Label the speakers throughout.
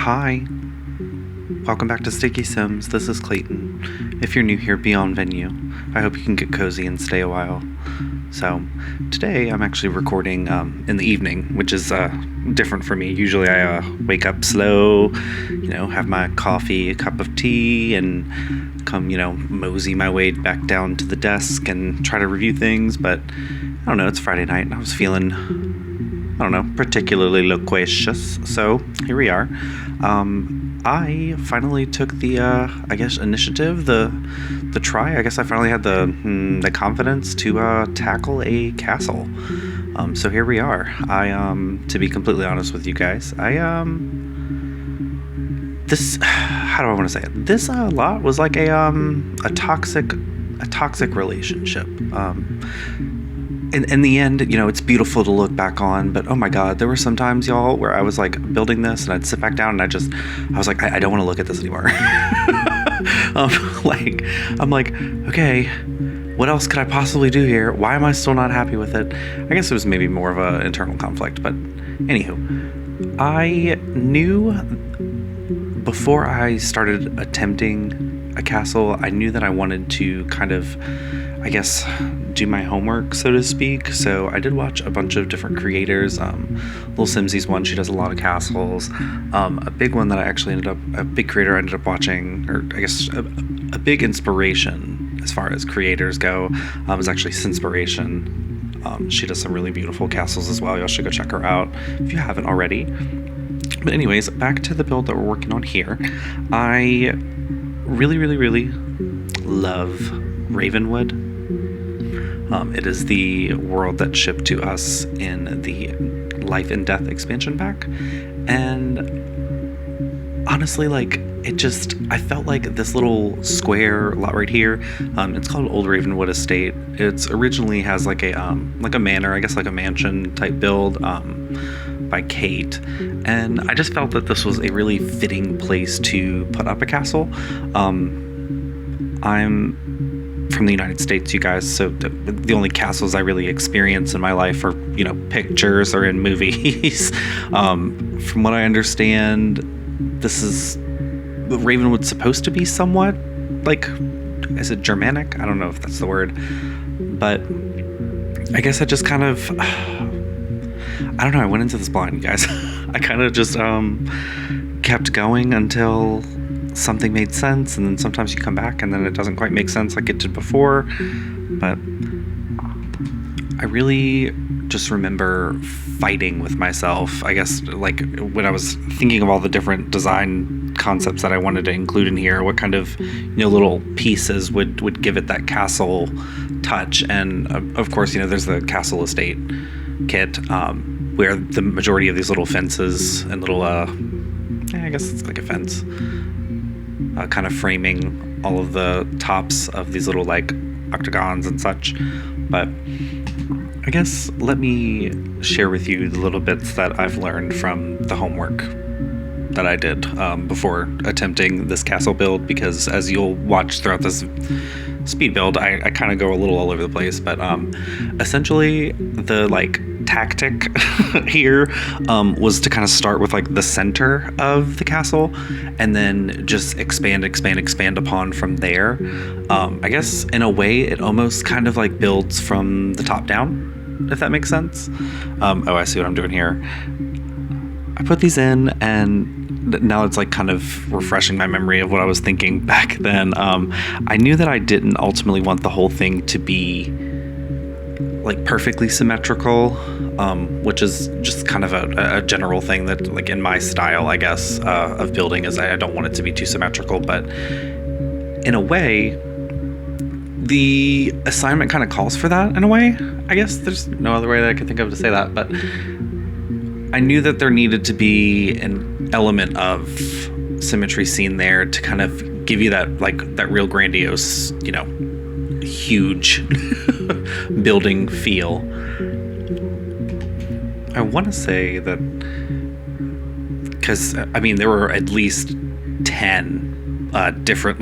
Speaker 1: Hi, welcome back to Sticky Sims. This is Clayton. If you're new here, be on venue. I hope you can get cozy and stay a while. So, today I'm actually recording in the evening, which is different for me. Usually I wake up slow, have my coffee, a cup of tea, and come, mosey my way back down to the desk and try to review things. But, I don't know, it's Friday night and I was feeling, particularly loquacious. So, here we are. I finally took the, initiative, the try. I guess I finally had the confidence to tackle a castle. So here we are. To be completely honest with you guys, how do I want to say it? This lot was like a toxic relationship. In the end, it's beautiful to look back on, but oh my God, there were some times, y'all, where I was like building this and I'd sit back down and I was like, I don't want to look at this anymore. I'm like, okay, what else could I possibly do here? Why am I still not happy with it? I guess it was maybe more of an internal conflict, but anywho, I knew before I started attempting a castle, I knew that I wanted to kind of, do my homework, so to speak. So I did watch a bunch of different creators. Little Simsy's one, she does a lot of castles. A big one that a big creator I ended up watching, or I guess a big inspiration as far as creators go, is actually Simspiration. She does some really beautiful castles as well. Y'all should go check her out if you haven't already. But anyways, back to the build that we're working on here. I really, really, really love Ravenwood. It is the world that shipped to us in the Life and Death expansion pack. And honestly, I felt like this little square lot right here, it's called Old Ravenwood Estate. It's originally has like a manor, I guess like a mansion type build, by Kate. And I just felt that this was a really fitting place to put up a castle. I'm from the United States, you guys, so the only castles I really experience in my life are, pictures or in movies. From what I understand, this is Ravenwood's supposed to be somewhat is it Germanic? I don't know if that's the word, but I guess I just kind of, I don't know, I went into this blind, you guys. I kind of just kept going until something made sense, and then sometimes you come back and then it doesn't quite make sense like it did before. But I really just remember fighting with myself, I guess, when I was thinking of all the different design concepts that I wanted to include in here, what kind of little pieces would give it that castle touch. And of course, there's the castle estate kit, where the majority of these little fences and little I guess it's like a fence, kind of framing all of the tops of these little octagons and such. But I guess let me share with you the little bits that I've learned from the homework that I did before attempting this castle build, because as you'll watch throughout this speed build, I kind of go a little all over the place. But essentially the tactic here was to kind of start with the center of the castle and then just expand upon from there. I guess in a way it almost kind of builds from the top down, if that makes sense. I see what I'm doing here. I put these in, and now it's kind of refreshing my memory of what I was thinking back then. I knew that I didn't ultimately want the whole thing to be perfectly symmetrical, which is just kind of a general thing that in my style, I guess, of building, is I don't want it to be too symmetrical. But in a way, the assignment kind of calls for that in a way. I guess there's no other way that I could think of to say that, but I knew that there needed to be an element of symmetry seen there to kind of give you that that real grandiose, huge building feel. I want to say that because there were at least 10 different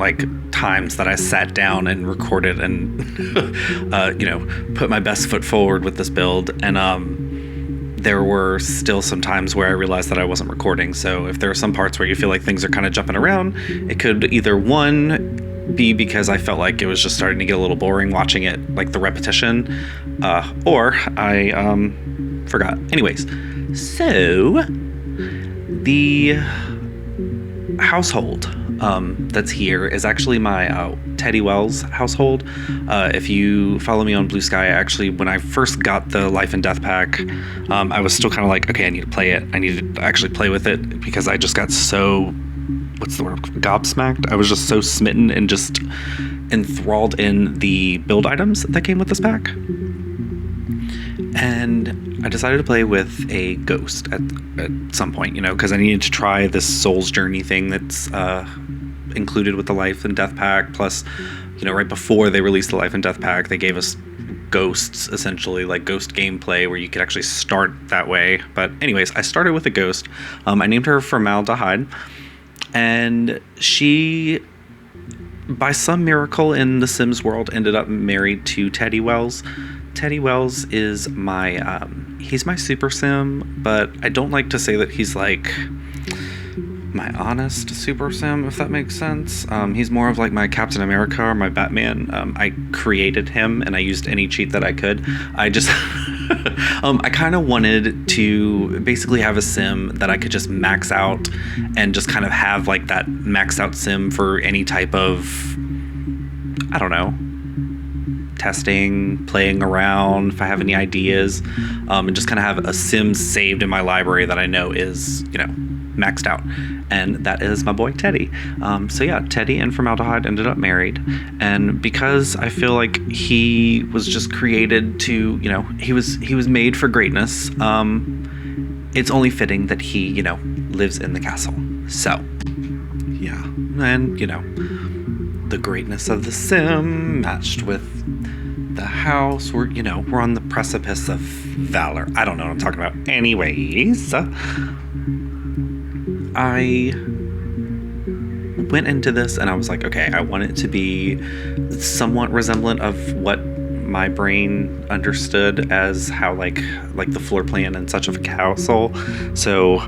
Speaker 1: times that I sat down and recorded and put my best foot forward with this build, and there were still some times where I realized that I wasn't recording. So if there are some parts where you feel like things are kind of jumping around, it could either one be because I felt like it was just starting to get a little boring watching it, like the repetition, or I forgot. Anyways, so the household that's here is actually my Teddy Wells household. If you follow me on Blue Sky, actually, when I first got the Life and Death pack, I was still kind of like, okay, I need to play it. I need to actually play with it because I just got so, what's the word, gobsmacked? I was just so smitten and just enthralled in the build items that came with this pack. And I decided to play with a ghost at some point, because I needed to try this Soul's Journey thing that's included with the Life and Death pack. Plus, right before they released the Life and Death pack, they gave us ghosts, essentially, like ghost gameplay where you could actually start that way. But anyways, I started with a ghost. I named her Formaldehyde, and she, by some miracle in the Sims world, ended up married to Teddy Wells. Teddy Wells is he's my super sim, but I don't like to say that he's like my honest super sim, if that makes sense. He's more of like my Captain America or my Batman. I created him and I used any cheat that I could. I just, I kind of wanted to basically have a sim that I could just max out and just kind of have like that maxed out sim for any type of, I don't know, testing, playing around, if I have any ideas, and just kind of have a sim saved in my library that I know is, maxed out. And that is my boy Teddy. So yeah, Teddy and Formaldehyde ended up married. And because I feel like he was just created to, he was made for greatness, it's only fitting that he, lives in the castle. So yeah, and the greatness of the sim matched with the house. We're on the precipice of valor. I don't know what I'm talking about. Anyways, I went into this and I was like, okay, I want it to be somewhat resemblant of what my brain understood as how like the floor plan and such of a castle. So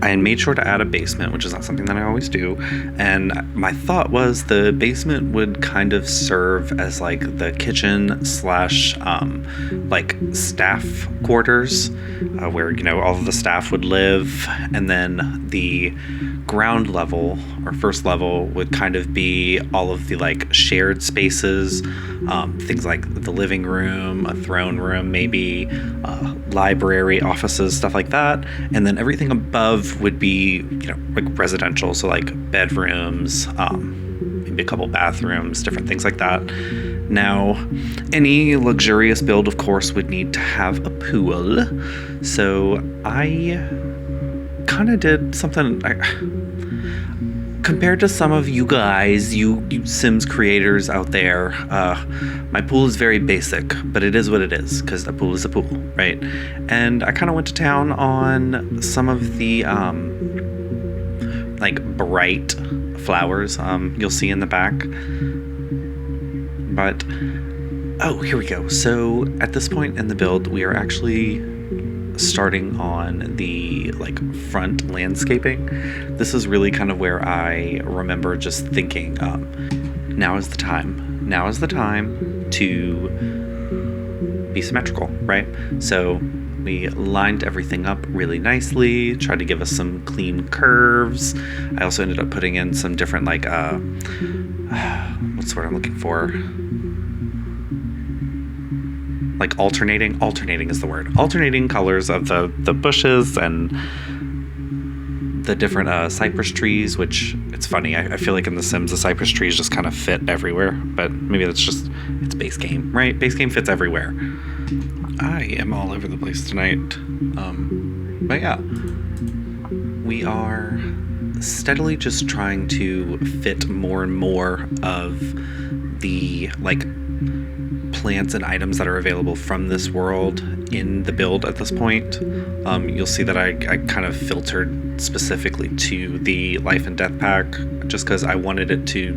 Speaker 1: I made sure to add a basement, which is not something that I always do. And my thought was the basement would kind of serve as like the kitchen slash like staff quarters, where all of the staff would live, and then the ground level or first level would kind of be all of the like shared spaces, things like the living room, a throne room, maybe library, offices, stuff like that. And then everything above would be like residential, so like bedrooms, maybe a couple bathrooms, different things like that. Now, any luxurious build, of course, would need to have a pool. So I kind of did something compared to some of you guys, you Sims creators out there. My pool is very basic, but it is what it is, because a pool is a pool, right? And I kind of went to town on some of the like bright flowers you'll see in the back. But here we go. So at this point in the build, we are actually starting on the like front landscaping. This is really kind of where I remember just thinking, now is the time to be symmetrical, right? So we lined everything up really nicely, tried to give us some clean curves. I also ended up putting in some different like what's the word I'm looking for? Like alternating is the word. Alternating colors of the bushes and the different cypress trees, which it's funny. I feel like in The Sims, the cypress trees just kind of fit everywhere, but maybe that's just, it's base game, right? Base game fits everywhere. I am all over the place tonight. But yeah, we are steadily just trying to fit more and more of the like plants and items that are available from this world in the build at this point. You'll see that I kind of filtered specifically to the Life and Death pack just because I wanted it to,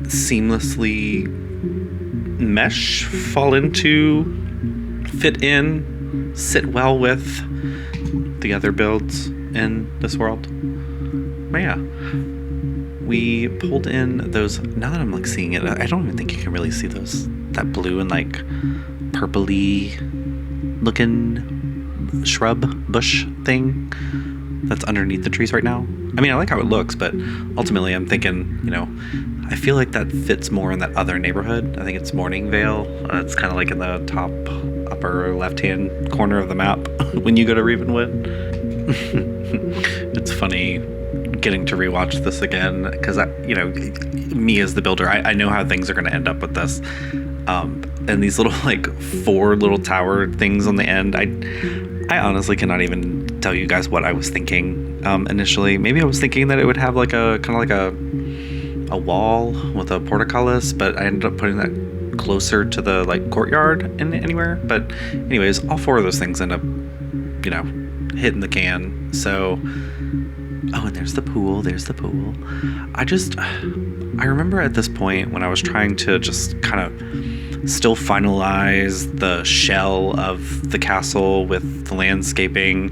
Speaker 1: seamlessly mesh, fall into, fit in sit well with the other builds in this world. But yeah, we pulled in those. Now that I'm like seeing it, I don't even think you can really see that blue and like purpley looking shrub bush thing that's underneath the trees right now. I mean, I like how it looks, but ultimately I'm thinking, I feel like that fits more in that other neighborhood. I think it's Morningvale. It's kind of like in the top upper left-hand corner of the map when you go to Ravenwood. It's funny getting to rewatch this again because, me as the builder, I know how things are going to end up with this. And these little, like, 4 little tower things on the end, I honestly cannot even tell you guys what I was thinking initially. Maybe I was thinking that it would have like a kind of like a wall with a portcullis, but I ended up putting that closer to the like courtyard anywhere. But anyways, all 4 of those things end up, hitting the can. So, and there's the pool. I remember at this point when I was trying to just kind of still finalize the shell of the castle with the landscaping,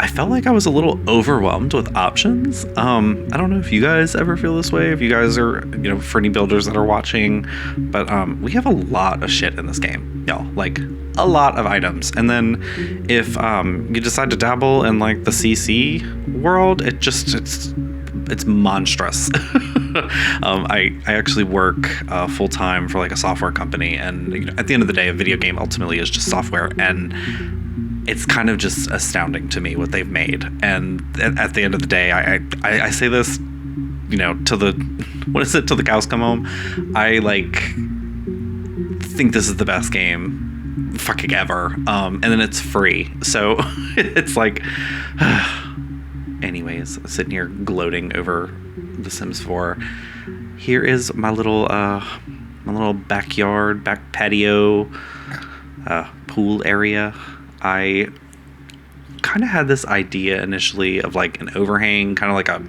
Speaker 1: I felt like I was a little overwhelmed with options. I don't know if you guys ever feel this way, if you guys are, for any builders that are watching, but we have a lot of shit in this game, y'all. Like, a lot of items. And then if you decide to dabble in like the CC world, it's monstrous. I actually work full-time for like a software company, and at the end of the day, a video game ultimately is just software, and it's kind of just astounding to me what they've made. And at the end of the day, I say this, till the cows come home. I like think this is the best game fucking ever. And then it's free. So it's like, anyways, sitting here gloating over The Sims 4. Here is my little backyard, back patio, pool area. I kind of had this idea initially of like an overhang, kind of like a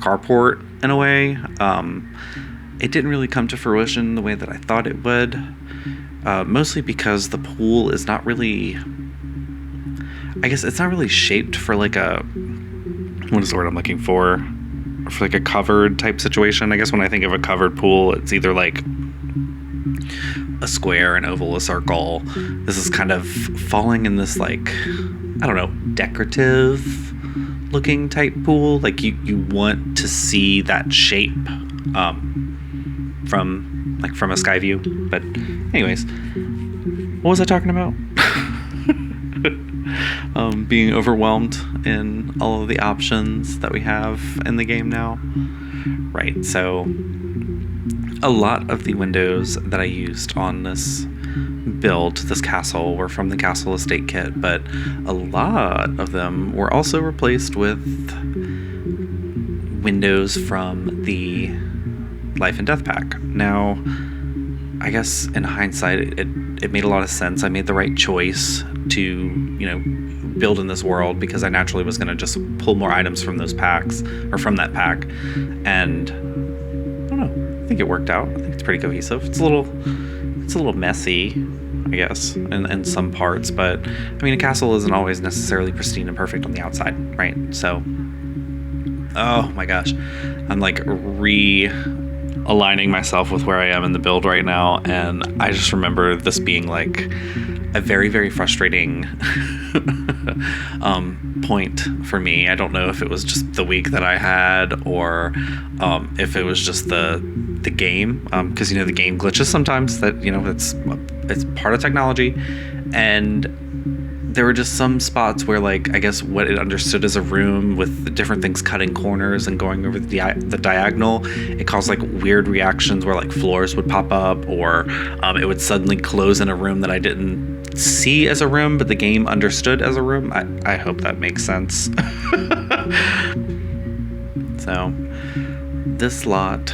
Speaker 1: carport in a way. It didn't really come to fruition the way that I thought it would, mostly because the pool is not really, it's not really shaped for like what is the word I'm looking for like a covered type situation. I guess when I think of a covered pool, it's either like a square, an oval, a circle. This is kind of falling in this like, I don't know, decorative looking type pool. Like you want to see that shape from a sky view. But anyways, what was I talking about? Being overwhelmed in all of the options that we have in the game now. Right, so a lot of the windows that I used on this build, this castle, were from the Castle Estate kit, but a lot of them were also replaced with windows from the Life and Death pack. Now, I guess in hindsight, it made a lot of sense. I made the right choice to, build in this world because I naturally was going to just pull more items from those packs, or from that pack, and I don't know. I think it worked out. I think it's pretty cohesive. It's a little messy, I guess, in some parts, but I mean, a castle isn't always necessarily pristine and perfect on the outside, right? So, oh my gosh, I'm like realigning myself with where I am in the build right now, and I just remember this being like a very, very frustrating point for me. I don't know if it was just the week that I had, or if it was just the game, because the game glitches sometimes. That it's part of technology, and there were just some spots where, like, I guess what it understood as a room with different things cutting corners and going over the diagonal, it caused like weird reactions where like floors would pop up, or it would suddenly close in a room that I didn't see as a room, but the game understood as a room. I hope that makes sense. So this lot,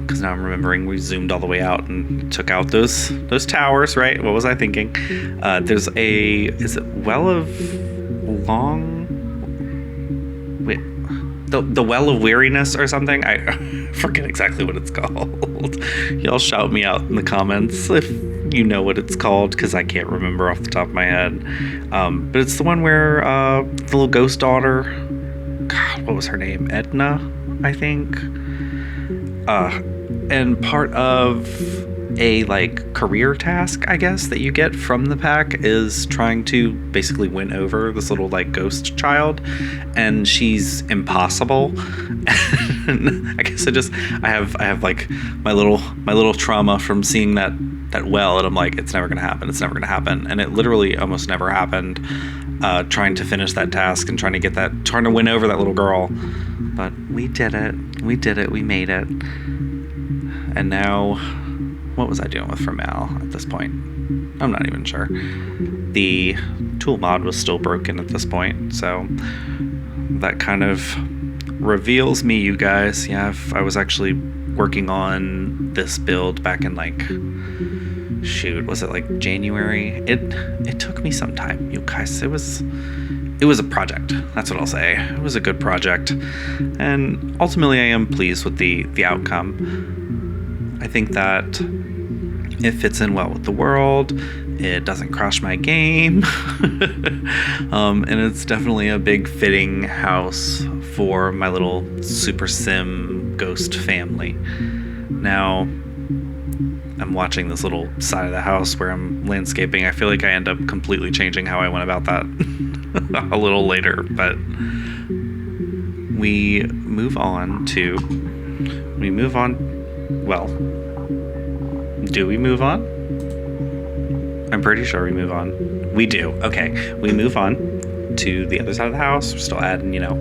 Speaker 1: because now I'm remembering, we zoomed all the way out and took out those towers, right? What was I thinking? There's is it Well of Long? Wait, the Well of Weariness or something? I forget exactly what it's called. Y'all shout me out in the comments if you know what it's called, because I can't remember off the top of my head. But it's the one where the little ghost daughter, God, what was her name? Edna, I think. And part of a like career task, I guess, that you get from the pack is trying to basically win over this little like ghost child, and she's impossible. And I guess I have like my little trauma from seeing that well, and I'm like, it's never gonna happen, and it literally almost never happened. Trying to finish that task and trying to win over that little girl, but we did it, we made it. And now, what was I doing with Formal at this point? I'm not even sure. The tool mod was still broken at this point, so that kind of reveals me, you guys. Yeah, I was actually working on this build back in like, shoot, was it like January? It took me some time, you guys. It was a project. That's what I'll say. It was a good project, and ultimately I am pleased with the outcome. I think that it fits in well with the world. It doesn't crash my game. And it's definitely a big fitting house for my little Super Sim ghost family. Now, I'm watching this little side of the house where I'm landscaping. I feel like I end up completely changing how I went about that a little later, but we move on. Well, do we move on? I'm pretty sure we move on. We do. Okay, we move on to the other side of the house. We're still adding, all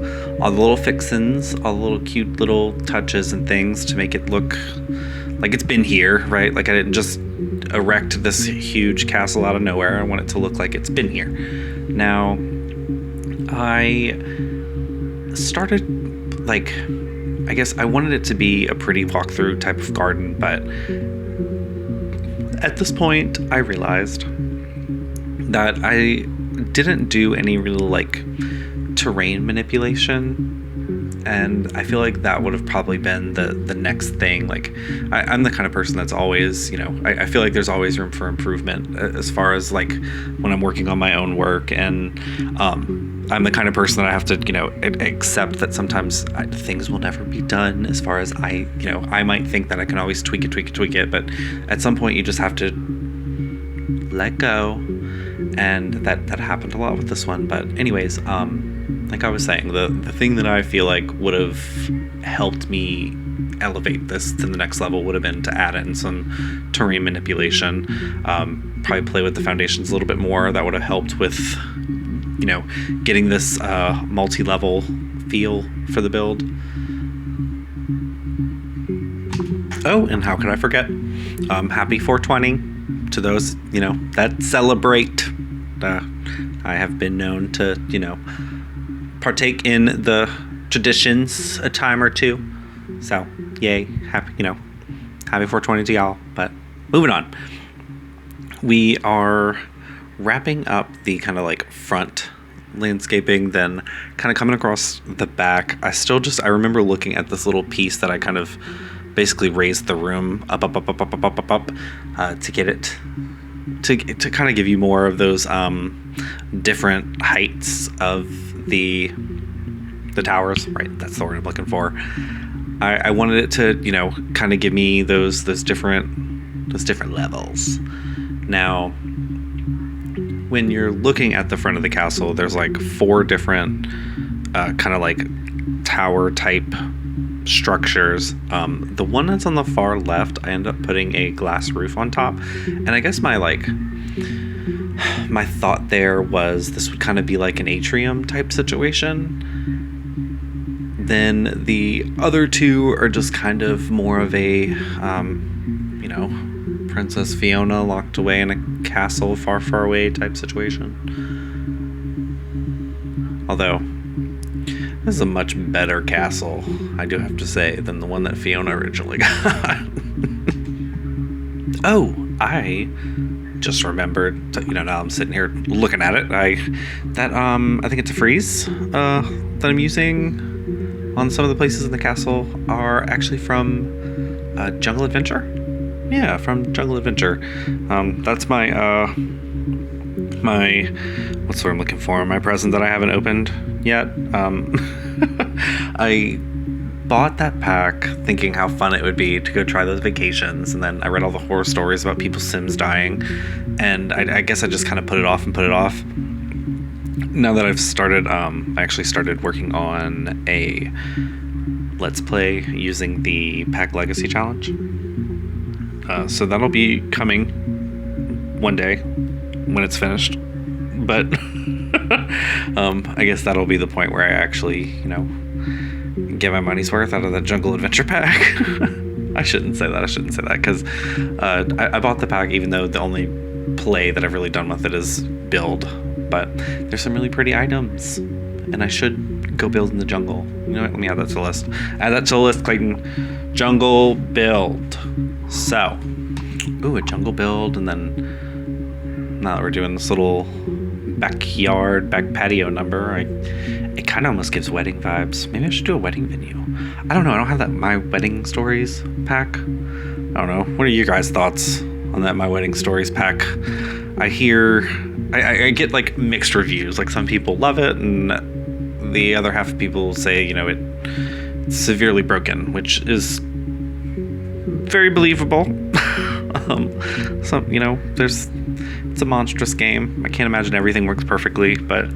Speaker 1: the little fixins, all the little cute little touches and things to make it look like it's been here, right? Like I didn't just erect this huge castle out of nowhere. I want it to look like it's been here. Now, I started, like, I guess I wanted it to be a pretty walkthrough type of garden, but at this point, I realized that I didn't do any real, like, terrain manipulation, and I feel like that would have probably been the next thing. Like, I'm the kind of person that's always, I feel like there's always room for improvement as far as, like, when I'm working on my own work, and I'm the kind of person that I have to, accept that sometimes things will never be done as far as I might think that I can always tweak it, but at some point you just have to let go, and that happened a lot with this one. But anyways, like I was saying, the thing that I feel like would have helped me elevate this to the next level would have been to add in some terrain manipulation, probably play with the foundations a little bit more. That would have helped with getting this multi-level feel for the build. Oh, and how could I forget? Happy 420 to those, that celebrate. I have been known to, partake in the traditions a time or two. So, yay, happy 420 to y'all. But moving on. We are wrapping up the kind of like front landscaping, then kind of coming across the back. I remember looking at this little piece that I kind of basically raised the room up to get it to kind of give you more of those different heights of the towers, right? That's the word I'm looking for. I wanted it to kind of give me those different levels. Now, when you're looking at the front of the castle, there's like 4 different kind of like tower type structures. The one that's on the far left, I end up putting a glass roof on top, and I guess my thought there was this would kind of be like an atrium type situation. Then the other 2 are just kind of more of a Princess Fiona locked away in a castle far, far away type situation. Although, this is a much better castle, I do have to say, than the one that Fiona originally got. Oh, I just remembered, now I'm sitting here looking at it. I think it's a frieze that I'm using on some of the places in the castle are actually from Jungle Adventure. Yeah, from Jungle Adventure. That's my what's what I'm looking for? My present that I haven't opened yet. I bought that pack thinking how fun it would be to go try those vacations, and then I read all the horror stories about people's Sims dying, and I guess I just kind of put it off. Now that I've started, I actually started working on a Let's Play using the Pack Legacy Challenge. So that'll be coming one day when it's finished. But I guess that'll be the point where I actually, get my money's worth out of that Jungle Adventure pack. I shouldn't say that because I bought the pack even though the only play that I've really done with it is build. But there's some really pretty items, and I should go build in the jungle. You know what? Let me add that to the list. Add that to the list, Clayton. Jungle build. So, a jungle build, and then now that we're doing this little back patio number, it kind of almost gives wedding vibes. Maybe I should do a wedding venue. I don't know. I don't have that My Wedding Stories pack. I don't know. What are your guys' thoughts on that My Wedding Stories pack? I get like mixed reviews. Like some people love it, and the other half of people say, it's severely broken, which is very believable. It's a monstrous game. I can't imagine everything works perfectly, but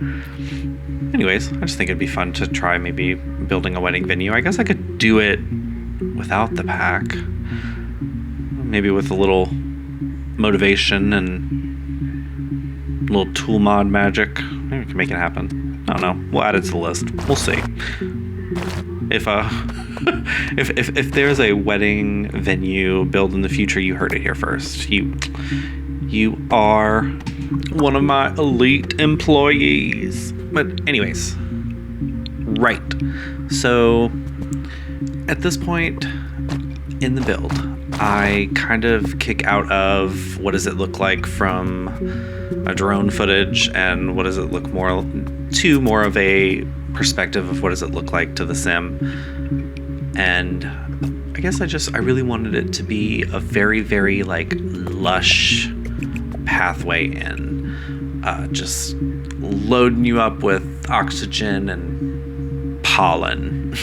Speaker 1: anyways, I just think it'd be fun to try maybe building a wedding venue. I guess I could do it without the pack, maybe with a little motivation and a little tool mod magic. Maybe we can make it happen. I don't know. We'll add it to the list. We'll see. If there's a wedding venue build in the future, you heard it here first. You are one of my elite employees. But anyways, right. So at this point in the build, I kind of kick out of what does it look like from a drone footage, and what does it look more of a perspective of what does it look like to the sim. And I guess I really wanted it to be a very, very like lush pathway in, just loading you up with oxygen and pollen.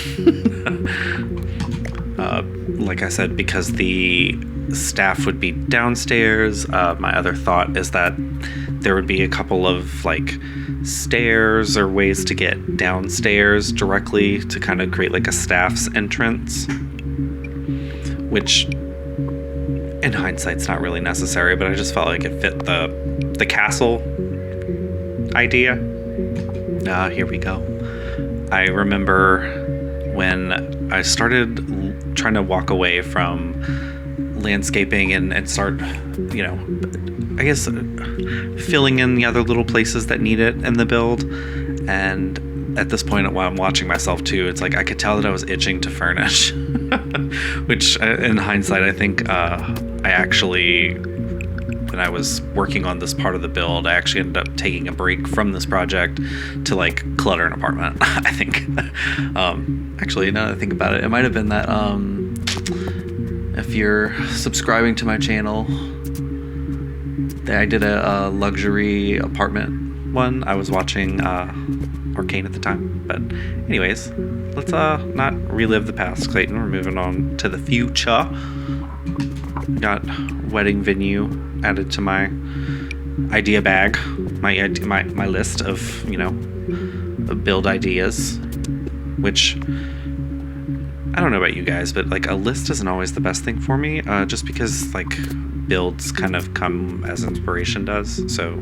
Speaker 1: Like I said, because the staff would be downstairs, my other thought is that there would be a couple of like stairs or ways to get downstairs directly to kind of create like a staff's entrance, which in hindsight's not really necessary, but I just felt like it fit the castle idea. Here we go. I remember when I started trying to walk away from landscaping and start, I guess filling in the other little places that need it in the build. And at this point, while I'm watching myself too, it's like I could tell that I was itching to furnish, which in hindsight, I think I actually, when I was working on this part of the build, I actually ended up taking a break from this project to like clutter an apartment. I think actually, now that I think about it, it might have been that if you're subscribing to my channel, I did a luxury apartment one. I was watching Arcane at the time. But anyways, let's not relive the past, Clayton. We're moving on to the future. Got wedding venue added to my idea bag, my list of, of build ideas, which I don't know about you guys, but like a list isn't always the best thing for me, just because like builds kind of come as inspiration does. So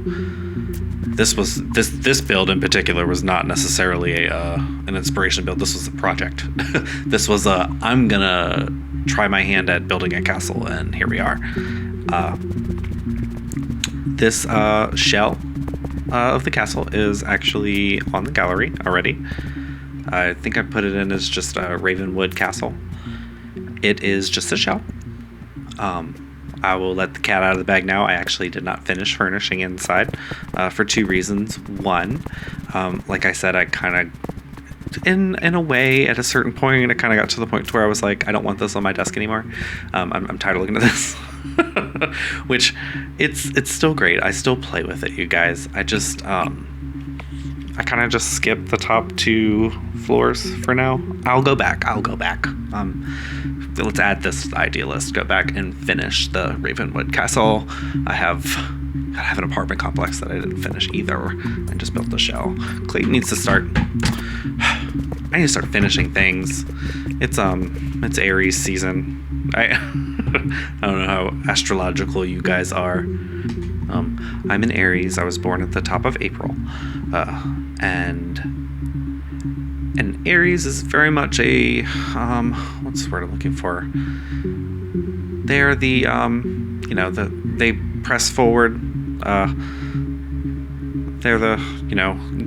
Speaker 1: this build in particular was not necessarily an inspiration build. This was a project. This was I'm gonna try my hand at building a castle, and here we are. This shell of the castle is actually on the gallery already. I think I put it in as just a Ravenwood castle. It is just a shell. I will let the cat out of the bag now. I actually did not finish furnishing inside for two reasons. One, like I said, I kind of, in a way, at a certain point, it kind of got to the point where I was like, I don't want this on my desk anymore. I'm tired of looking at this. which it's still great. I still play with it, you guys. I just I kind of just skip the top 2 floors for now. I'll go back. Let's add this idea list. Go back and finish the Ravenwood Castle. I have an apartment complex that I didn't finish either. I just built the shell. Clayton needs to start. I need to start finishing things. It's Aries season. I don't know how astrological you guys are. I'm in Aries. I was born at the top of April, and Aries is very much a what's the word I'm looking for? They're the they press forward. They're the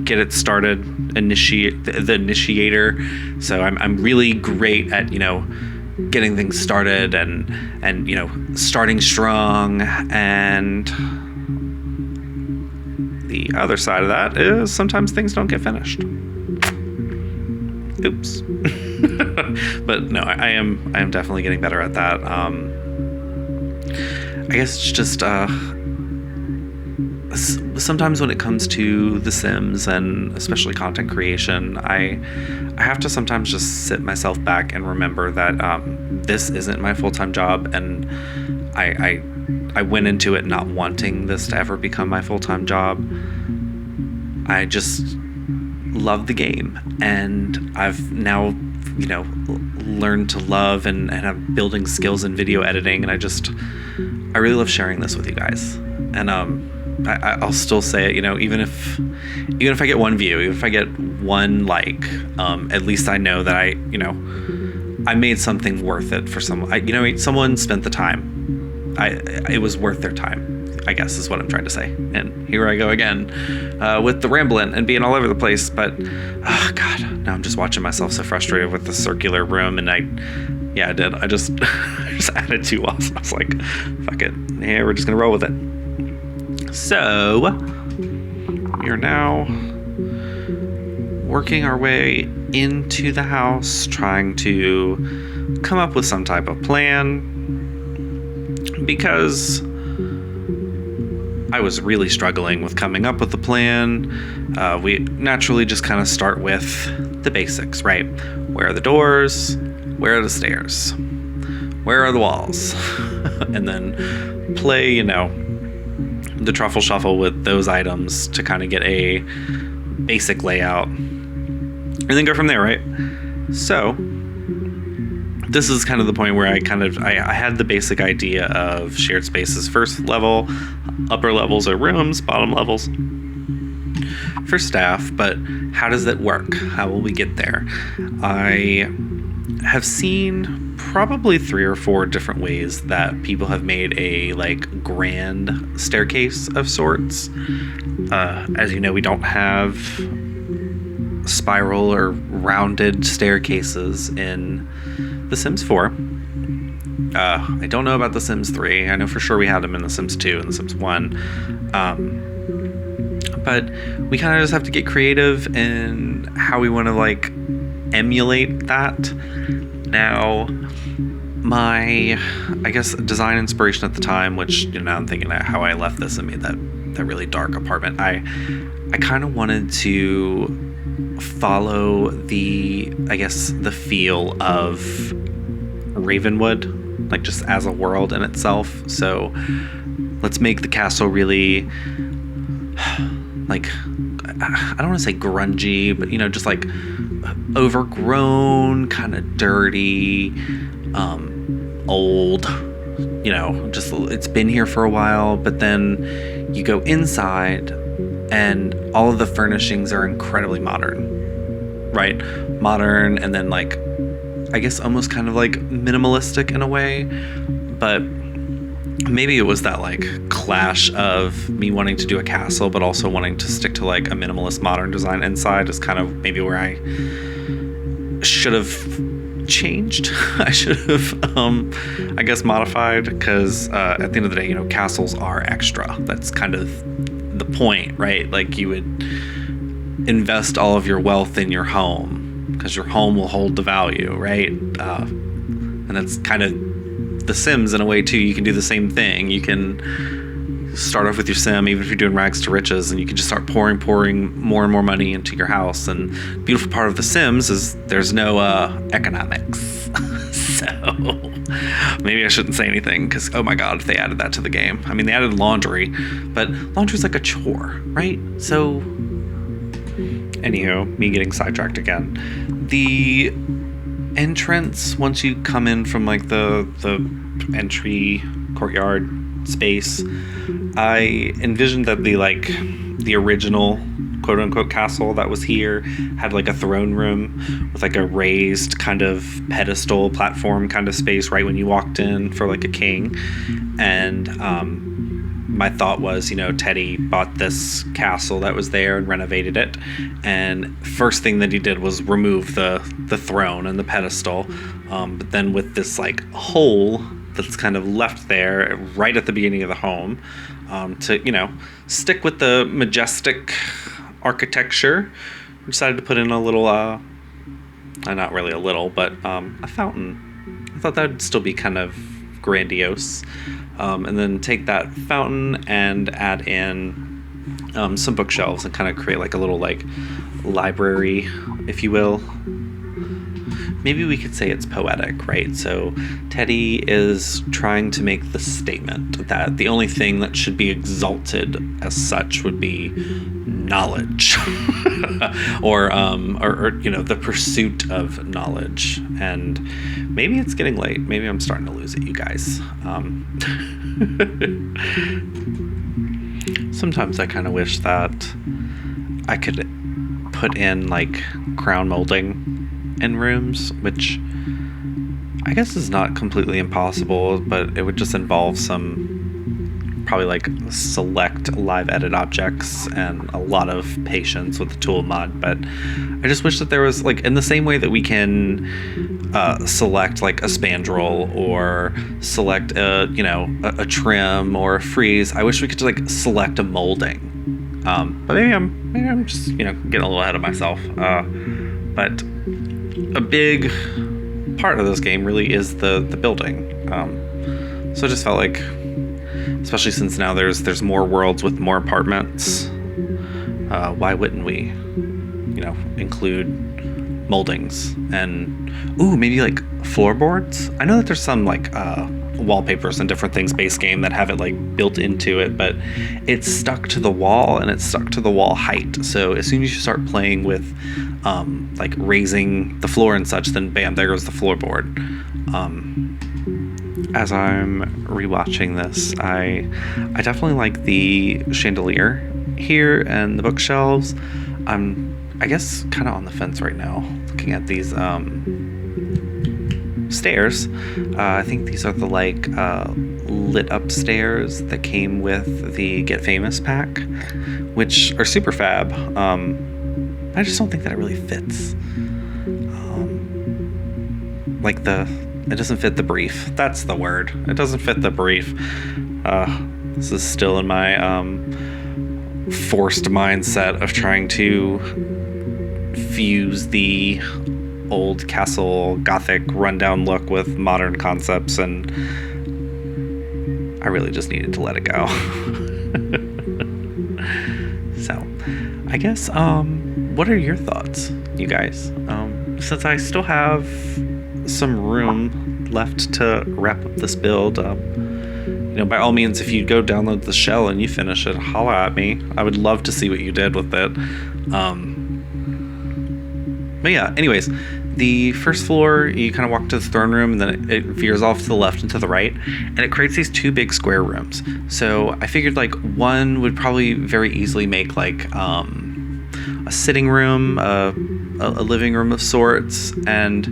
Speaker 1: get it started, the initiator. So I'm really great at getting things started and starting strong. And the other side of that is sometimes things don't get finished. Oops. But no, I am definitely getting better at that. I guess it's just sometimes when it comes to The Sims and especially content creation, I have to sometimes just sit myself back and remember that this isn't my full-time job, and I went into it not wanting this to ever become my full-time job. I just love the game, and I've now learned to love and I'm building skills in video editing, and I really love sharing this with you guys. And I'll still say it, even if I get one view, even if I get one like, at least I know that I made something worth it for someone. Someone spent the time. It was worth their time, I guess is what I'm trying to say. And here I go again with the rambling and being all over the place. But oh God, now I'm just watching myself so frustrated with the circular room. And I did. I just added 2 walls. I was like, fuck it. Yeah, we're just gonna roll with it. So we are now working our way into the house, trying to come up with some type of plan, because I was really struggling with coming up with the plan. We naturally just kind of start with the basics, right? Where are the doors? Where are the stairs? Where are the walls? And then play, the truffle shuffle with those items to kind of get a basic layout, and then go from there, right? So this is kind of the point where I had the basic idea of shared spaces. First level, upper levels are rooms, bottom levels for staff. But how does that work? How will we get there? I have seen probably 3 or 4 different ways that people have made a grand staircase of sorts. As you know, we don't have spiral or rounded staircases in The Sims 4. I don't know about The Sims 3. I know for sure we had them in The Sims 2 and The Sims 1. But we kind of just have to get creative in how we want to emulate that. Now, my, design inspiration at the time, which, I'm thinking how I left this and made that really dark apartment. I kind of wanted to follow the feel of Ravenwood, just as a world in itself. So let's make the castle really, I don't want to say grungy, but, just overgrown, kind of dirty, old, just it's been here for a while. But then you go inside and all of the furnishings are incredibly modern, right? Modern, and then almost kind of minimalistic in a way. But maybe it was that clash of me wanting to do a castle but also wanting to stick to a minimalist modern design inside is kind of maybe where I should have changed. I should have modified, because at the end of the day, castles are extra. That's kind of the point, right? You would invest all of your wealth in your home because your home will hold the value, right? And that's kind of The Sims in a way too. You can do the same thing. You can start off with your sim, even if you're doing rags to riches, and you can just start pouring more and more money into your house. And the beautiful part of The Sims is there's no economics. So maybe I shouldn't say anything, because oh my god, if they added that to the game. I mean, they added laundry, but laundry's like a chore, right? So anywho, me getting sidetracked again. The entrance, once you come in from like the entry courtyard space, I envisioned that the original quote unquote castle that was here had like a throne room with like a raised kind of pedestal platform kind of space right when you walked in for like a king. And my thought was, Teddy bought this castle that was there and renovated it, and first thing that he did was remove the throne and the pedestal, but then with this like hole that's kind of left there right at the beginning of the home, to stick with the majestic architecture, we decided to put in a little not really a little, but a fountain. I thought that would still be kind of grandiose. And then take that fountain and add in some bookshelves and kind of create like a little like library, if you will. Maybe we could say it's poetic, right? So Teddy is trying to make the statement that the only thing that should be exalted as such would be knowledge, or the pursuit of knowledge. And maybe it's getting late. Maybe I'm starting to lose it, you guys. Sometimes I kind of wish that I could put in like crown molding in rooms, which I guess is not completely impossible, but it would just involve some probably like select live edit objects and a lot of patience with the tool mod. But I just wish that there was like, in the same way that we can select like a spandrel or select a trim or a freeze, I wish we could like select a molding. But maybe I'm just getting a little ahead of myself. But a big part of this game really is the building. So I just felt like, especially since now there's more worlds with more apartments, why wouldn't we, include moldings and maybe like floorboards? I know that there's some like wallpapers and different things base game that have it like built into it, but it's stuck to the wall and it's stuck to the wall height. So as soon as you start playing with like raising the floor and such, then bam, there goes the floorboard. As I'm rewatching this, I definitely like the chandelier here and the bookshelves. I'm, I guess, kind of on the fence right now, looking at these stairs. I think these are the like lit up stairs that came with the Get Famous pack, which are super fab. I just don't think that it really fits. It doesn't fit the brief. That's the word. It doesn't fit the brief. This is still in my forced mindset of trying to fuse the old castle gothic rundown look with modern concepts, and I really just needed to let it go. So I guess what are your thoughts, you guys? Since I still have some room left to wrap up this build, by all means, if you go download the shell and you finish it, holla at me. I would love to see what you did with it. But yeah, anyways, the first floor, you kind of walk to the throne room, and then it veers off to the left and to the right, and it creates these two big square rooms. So I figured like one would probably very easily make like a sitting room, a living room of sorts, and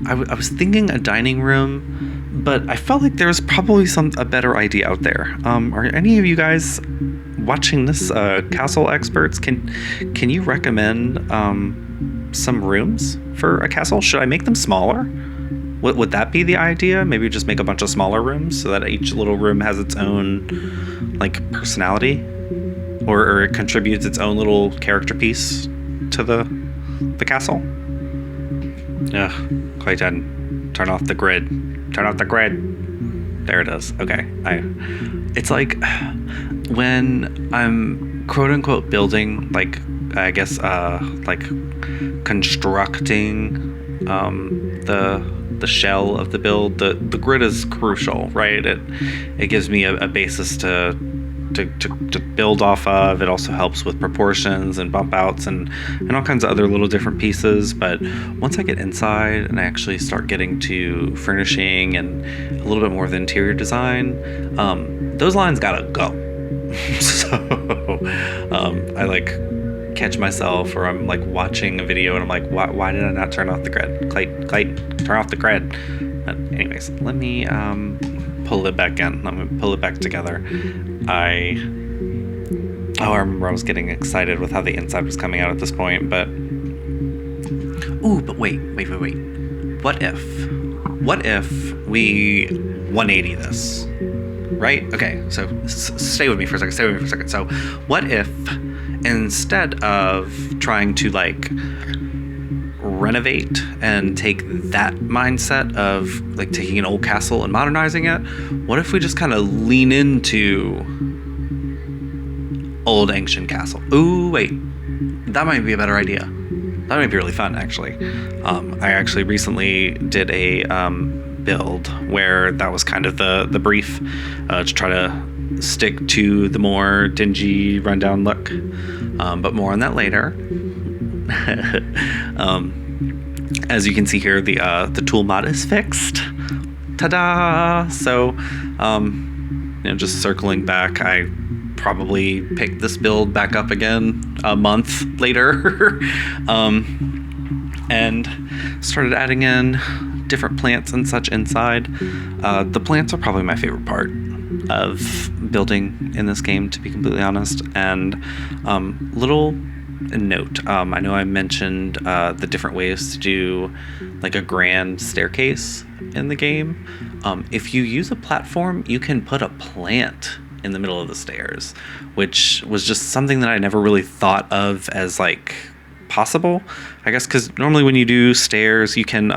Speaker 1: I was thinking a dining room, but I felt like there was probably a better idea out there. Are any of you guys watching this castle experts? Can you recommend some rooms for a castle? Should I make them smaller? Would that be the idea? Maybe just make a bunch of smaller rooms so that each little room has its own like personality, or it contributes its own little character piece to the castle. Ugh, quite done. Turn off the grid. turn off the grid. There it is. Okay. It's like when I'm quote unquote building, like, I guess, like constructing the shell of the build, the grid is crucial, right? It gives me a basis to build off of. It also helps with proportions and bump outs and all kinds of other little different pieces. But once I get inside and I actually start getting to furnishing and a little bit more of the interior design, those lines gotta go. So I like catch myself, or I'm like watching a video and I'm like, why did I not turn off the grid? Clayton, turn off the grid. But anyways, let me pull it back in. Let me pull it back together. I remember I was getting excited with how the inside was coming out at this point, but wait. What if we 180 this? Right? Okay, so stay with me for a second. So what if instead of trying to like renovate and take that mindset of like taking an old castle and modernizing it, what if we just kind of lean into old ancient castle? Ooh, wait, that might be a better idea. That might be really fun, actually. I actually recently did a build where that was kind of the brief, to try to stick to the more dingy, rundown look. But more on that later. As you can see here, the tool mod is fixed. Ta-da! So, just circling back, I probably picked this build back up again a month later, and started adding in different plants and such inside. The plants are probably my favorite part of building in this game, to be completely honest. And little note, I know I mentioned the different ways to do like a grand staircase in the game. If you use a platform, you can put a plant in the middle of the stairs, which was just something that I never really thought of as like possible, I guess, because normally when you do stairs, you can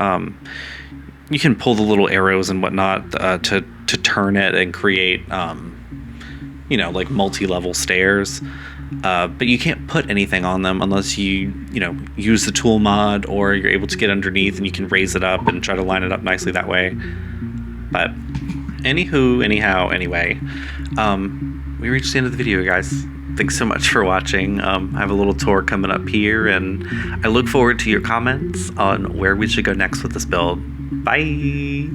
Speaker 1: pull the little arrows and whatnot to turn it and create like multi-level stairs, but you can't put anything on them unless you use the tool mod, or you're able to get underneath and you can raise it up and try to line it up nicely that way. But anyway, we reached the end of the video, guys. Thanks so much for watching. I have a little tour coming up here, and I look forward to your comments on where we should go next with this build. Bye!